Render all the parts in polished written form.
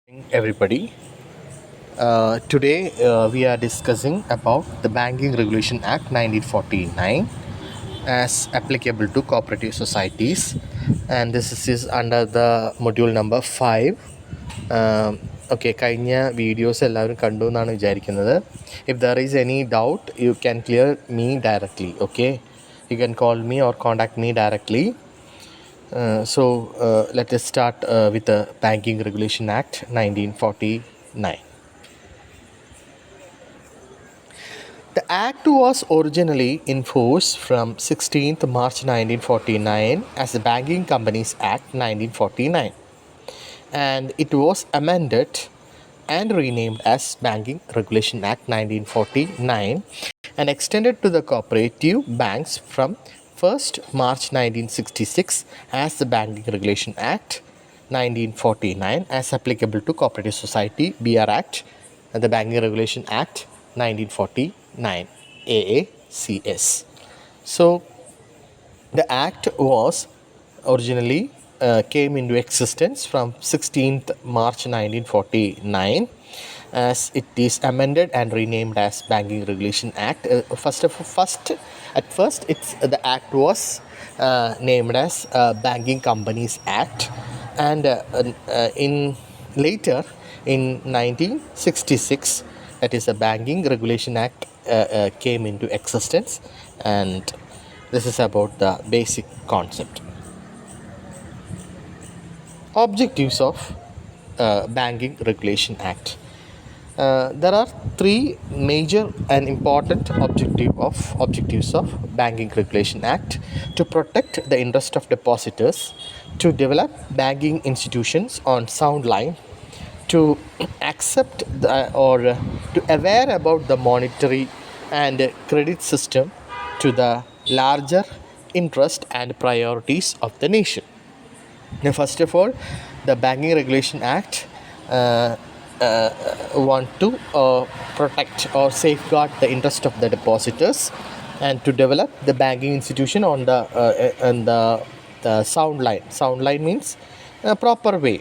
Everybody. Today we are discussing about the Banking Regulation Act 1949 as applicable to cooperative societies, and this is under the module number 5. Okay, കഴിഞ്ഞ videos എല്ലാവരും കണ്ടു എന്നാണ് വിചാരിക്കുന്നത്. If there is any doubt, you can clear me directly. Okay, you can call me or contact me directly. Let us start with the Banking Regulation Act 1949. The Act was originally in force from 16th March 1949 as the Banking Companies Act 1949, and it was amended and renamed as Banking Regulation Act 1949 and extended to the cooperative banks from 1st March 1966 as the Banking Regulation Act 1949 as applicable to Cooperative Society BR Act and the Banking Regulation Act 1949 AACS. So the act was originally came into existence from 16th March 1949 as it is amended and renamed as Banking Regulation Act. At first the act was named as Banking Companies Act, and in later in 1966, that is the Banking Regulation Act came into existence, and this is about the basic concept. Objectives of Banking Regulation Act. There are three major and important objectives of Banking Regulation Act: to protect the interest of depositors, to develop banking institutions on sound line, to accept to aware about the monetary and credit system to the larger interest and priorities of the nation. Now, first of all, the Banking Regulation Act want to protect or safeguard the interest of the depositors and to develop the banking institution on the sound line. Sound line means a proper way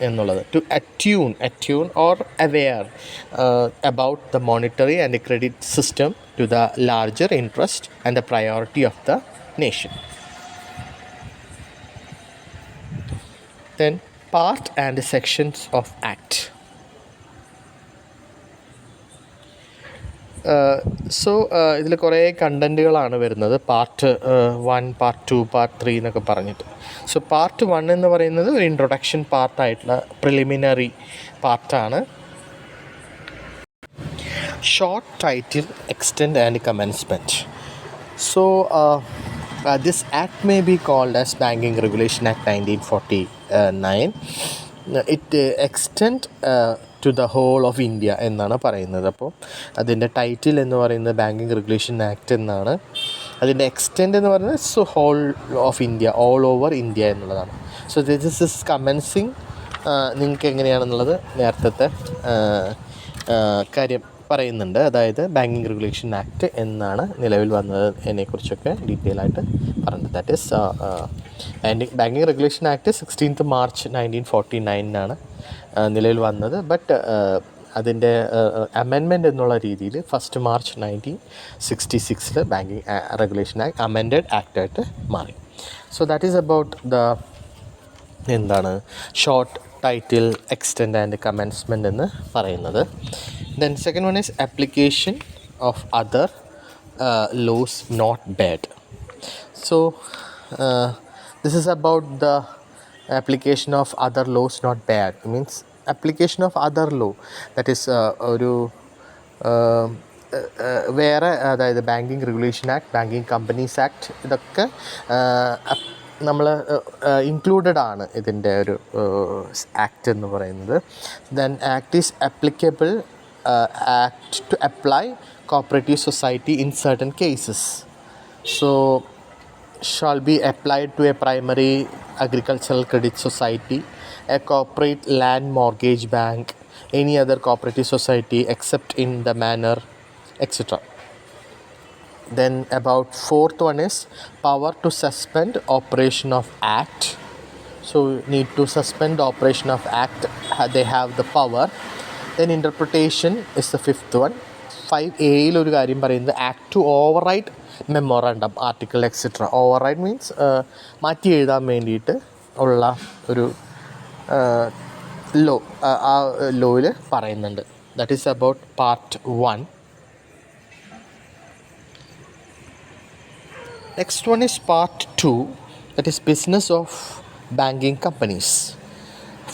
എന്നുള്ളത്, to attune or aware about the monetary and the credit system to the larger interest and the priority of the nation. Then part and sections of Act. ഇതിൽ കുറേ കണ്ടൻറ്റുകളാണ് വരുന്നത്. Part 1, part 2, part 3 എന്നൊക്കെ പറഞ്ഞിട്ട്. So part 1 എന്ന് പറയുന്നത് ഒരു introduction പാർട്ടായിട്ടുള്ള preliminary പാർട്ടാണ്. Short title, extend and commencement. So this act may be called as Banking Regulation Act 1949. It extend to the whole of India എന്നാണ് പറയുന്നത്. അപ്പോൾ അതിൻ്റെ ടൈറ്റിൽ എന്ന് പറയുന്നത് ബാങ്കിങ് റെഗുലേഷൻ ആക്ട് എന്നാണ്. അതിൻ്റെ എക്സ്റ്റെൻഡ് എന്ന് പറയുന്നത് whole of India, all over India എന്നുള്ളതാണ്. So this is commencing. നിങ്ങൾക്ക് എങ്ങനെയാണെന്നുള്ളത് നേരത്തെ കാര്യം പറയുന്നുണ്ട്. അതായത് ബാങ്കിങ് റെഗുലേഷൻ ആക്ട് എന്നാണ് നിലവിൽ വന്നത് എന്നതിനെക്കുറിച്ചൊക്കെ ഡീറ്റെയിൽ ആയിട്ട് പറഞ്ഞത്. That is banking regulation act 16th March 1949 നിലവിൽ വന്നത്. ബട്ട് അതിൻ്റെ അമെൻമെൻറ്റ് എന്നുള്ള രീതിയിൽ 1st March 1966 banking regulation act amended ആക്റ്റായിട്ട് മാറി. So that is about the എന്താണ് short title, extend and commencement എന്ന് പറയുന്നത്. Then second one is application of other laws not barred. So this is about the application of other laws not bad. Means application of other law, that is ഒരു വേറെ, അതായത് banking regulation act, banking companies act, ഇതൊക്കെ നമ്മൾ included ആണ് ഇതിൻ്റെ ഒരു act എന്ന് പറയുന്നത്. Then act is applicable act to apply cooperative society in certain cases. So shall be applied to a primary agricultural credit society, a corporate land mortgage bank, any other cooperative society except in the manner, etc. Then about fourth one is power to suspend operation of act. So need to suspend the operation of act. They have the power. Then interpretation is the fifth one. 5A ഒരു കാര്യം പറയുന്നത് act to overwrite memorandum article etcetera. Overwrite means മാറ്റി എഴുതാൻ വേണ്ടിയിട്ട് ഉള്ള ഒരു law ആ ലോയിൽ പറയുന്നുണ്ട്. That is about part 1. Next one is part 2, that is business of banking companies.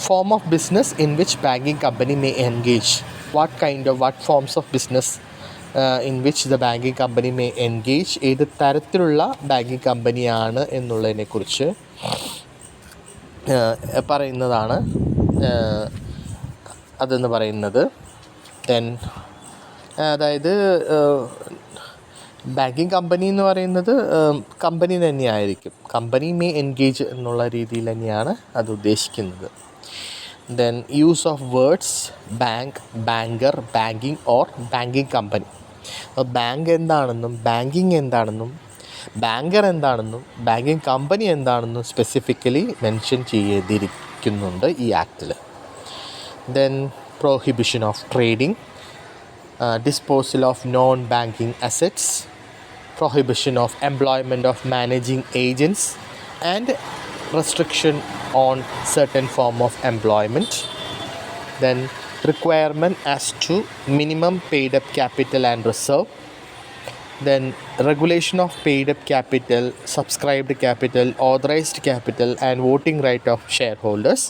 Form of business in which banking company may engage. What forms of business in which the banking company may engage. ഏത് തരത്തിലുള്ള banking കമ്പനിയാണ് എന്നുള്ളതിനെക്കുറിച്ച് പറയുന്നതാണ് അതെന്ന് പറയുന്നത്. Then അതായത് banking company എന്ന് പറയുന്നത് കമ്പനി തന്നെയായിരിക്കും. കമ്പനി മേ എൻഗേജ് എന്നുള്ള രീതിയിൽ തന്നെയാണ് അത് ഉദ്ദേശിക്കുന്നത്. Then use of words bank, banker, banking or banking company. Bank എന്താണെന്നും ബാങ്കിങ് എന്താണെന്നും ബാങ്കർ എന്താണെന്നും ബാങ്കിങ് കമ്പനി എന്താണെന്നും സ്പെസിഫിക്കലി മെൻഷൻ ചെയ്തിരിക്കുന്നുണ്ട് ഈ ആക്റ്റിൽ. Then prohibition of trading, disposal of non-banking assets, prohibition of employment of managing agents, and restriction on certain form of employment. Then requirement as to minimum paid up capital and reserve. Then regulation of paid up capital, subscribed capital, authorized capital, and voting right of shareholders.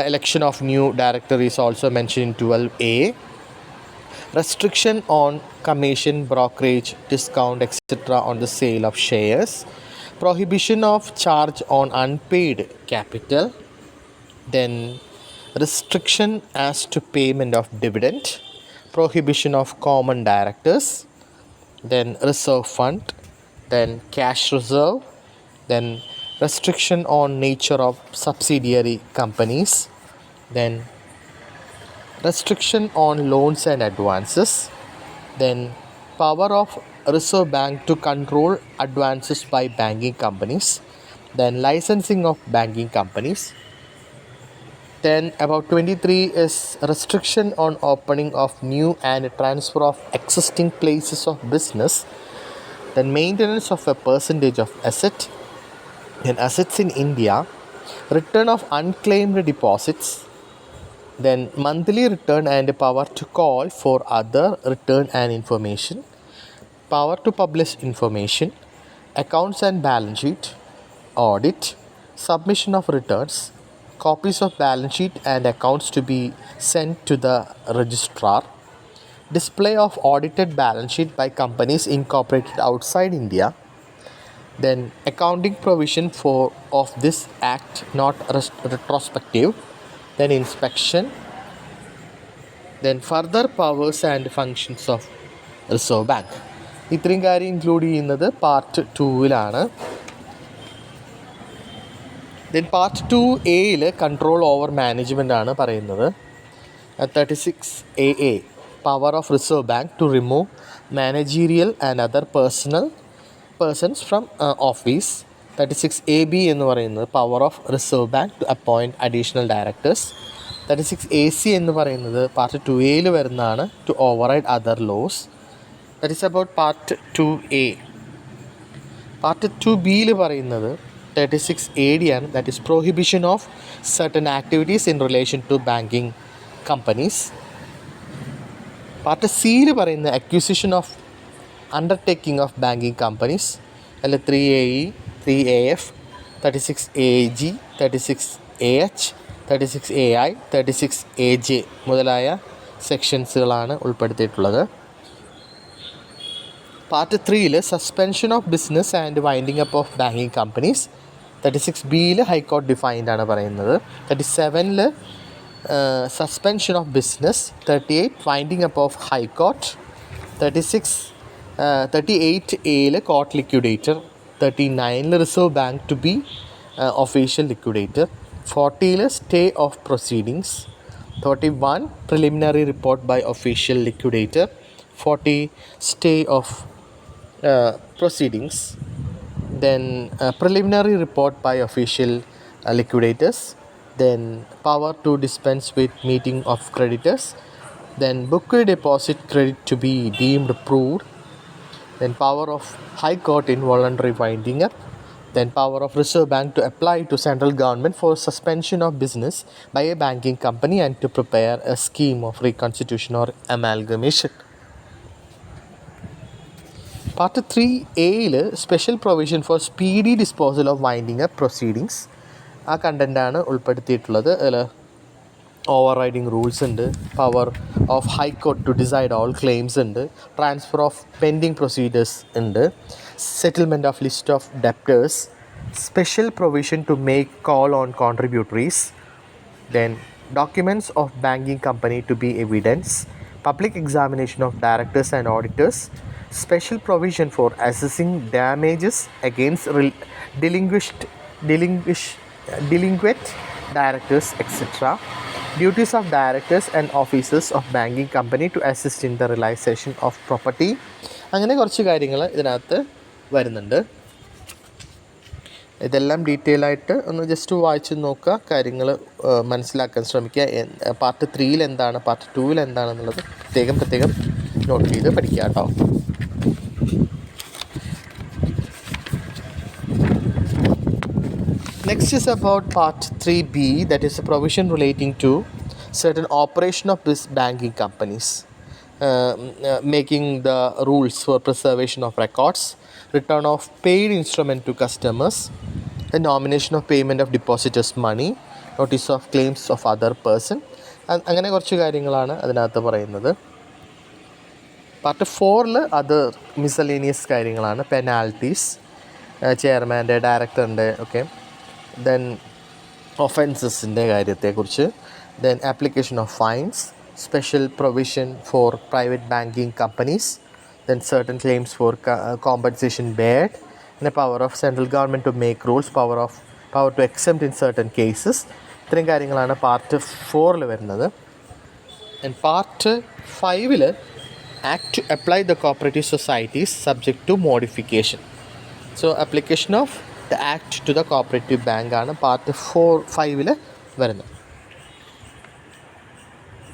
Election of new director is also mentioned in 12A. Restriction on commission, brokerage, discount, etc. on the sale of shares. Prohibition of charge on unpaid capital. Then restriction as to payment of dividend. Prohibition of common directors. Then reserve fund. Then cash reserve. Then restriction on nature of subsidiary companies. Then restriction on loans and advances. Then power of Reserve Bank to control advances by banking companies. Then licensing of banking companies. Then about 23 is restriction on opening of new and transfer of existing places of business. Then maintenance of a percentage of asset. Then assets in India. Return of unclaimed deposits. Then monthly return and power to call for other return and information. Power to publish information. Accounts and balance sheet. Audit. Submission of returns. Copies of balance sheet and accounts to be sent to the registrar. Display of audited balance sheet by companies incorporated outside India. Then accounting provision of this act not retrospective. Then inspection. Then further powers and functions of Reserve Bank. ഇത്രയും കാര്യം include ചെയ്യുന്നത് part 2-ലാണ്. Then part 2A control over management ആണ് പറയുന്നത്. 36AA power of reserve bank to remove managerial and other persons from office. 36AB എന്ന് പറയുന്നത് power of reserve bank to appoint additional directors. 36AC എന്ന് പറയുന്നത് part 2A വരുന്നതാണ്, to override other laws. That is about part 2A. Part 2B പറയുന്നത് 36AD ആണ്. That is prohibition of certain activities in relation to banking companies. Part C പറയുന്നത് acquisition of undertaking of banking companies. അതിൽ 3AE, 3AF, 36AG, 36AH, 36AI, 36AJ മുതലായ സെക്ഷൻസുകളാണ് ഉൾപ്പെടുത്തിയിട്ടുള്ളത്. Part 3 suspension of business and winding up of banking companies. 36B high court defined ആണ് പറയുന്നത്. 37 suspension of business. 38 winding up of high court. 38A court liquidator. 39 reserve bank to be official liquidator. 40 stay of proceedings. 41 preliminary report by official liquidator. 40 stay of proceedings. then preliminary report by official liquidators, then power to dispense with meeting of creditors, then booked deposit credit to be deemed proved, then power of High Court in voluntary winding up, then power of Reserve Bank to apply to central government for suspension of business by a banking company and to prepare a scheme of reconstitution or amalgamation. Part 3A special provision for speedy disposal of winding up proceedings ആ കണ്ടൻറ്റാണ് ഉൾപ്പെടുത്തിയിട്ടുള്ളത്. അതിൽ overriding rules ഉണ്ട്, power of high court to decide all claims ഉണ്ട്, transfer of pending procedures ഉണ്ട്, settlement of list of debtors, special provision to make call on contributories, then documents of banking company to be evidence, public examination of directors and auditors, special provision for assessing damages against delinquent directors, etc., duties of directors and officers of banking company to assist in the realization of property. അങ്ങനെ കുറച്ച് കാര്യങ്ങൾ ഇതിനകത്ത് വരുന്നുണ്ട്. ഇതെല്ലാം detail ആയിട്ട് ഒന്ന് just വായിച്ച് നോക്കുക, കാര്യങ്ങൾ മനസ്സിലാക്കാൻ ശ്രമിക്കുക. പാർട്ട് 3 എന്താണ്, പാർട്ട് 2 എന്താണെന്നുള്ളത് പ്രത്യേകം നോട്ട് ചെയ്ത് പഠിക്കുക കേട്ടോ. Next is about part 3B, that is a provision relating to certain operation of this banking companies, making the rules for preservation of records, return of paid instrument to customers, the nomination of payment of depositors' money, notice of claims of other person. അങ്ങനെ കുറച്ച് കാര്യങ്ങളാണ് അതിനകത്ത് പറയുന്നത്. Part 4 other miscellaneous കാര്യങ്ങളാണ്. Penalties, ചെയർമാൻ്റെ ഡയറക്ടറിൻ്റെ ഒക്കെ, then ഒഫൻസസിൻ്റെ കാര്യത്തെക്കുറിച്ച്, then application of finds, special provision four private banking companies, then certain claims for compensation paid, and the power of central government to make rules, power to exempt in certain cases. ഇത്രയും കാര്യങ്ങളാണ് part 4 വരുന്നത്. And part 5 act to apply the cooperative societies subject to modification. So application of the act to the cooperative bank ആണ് part 5 വരുന്നത്.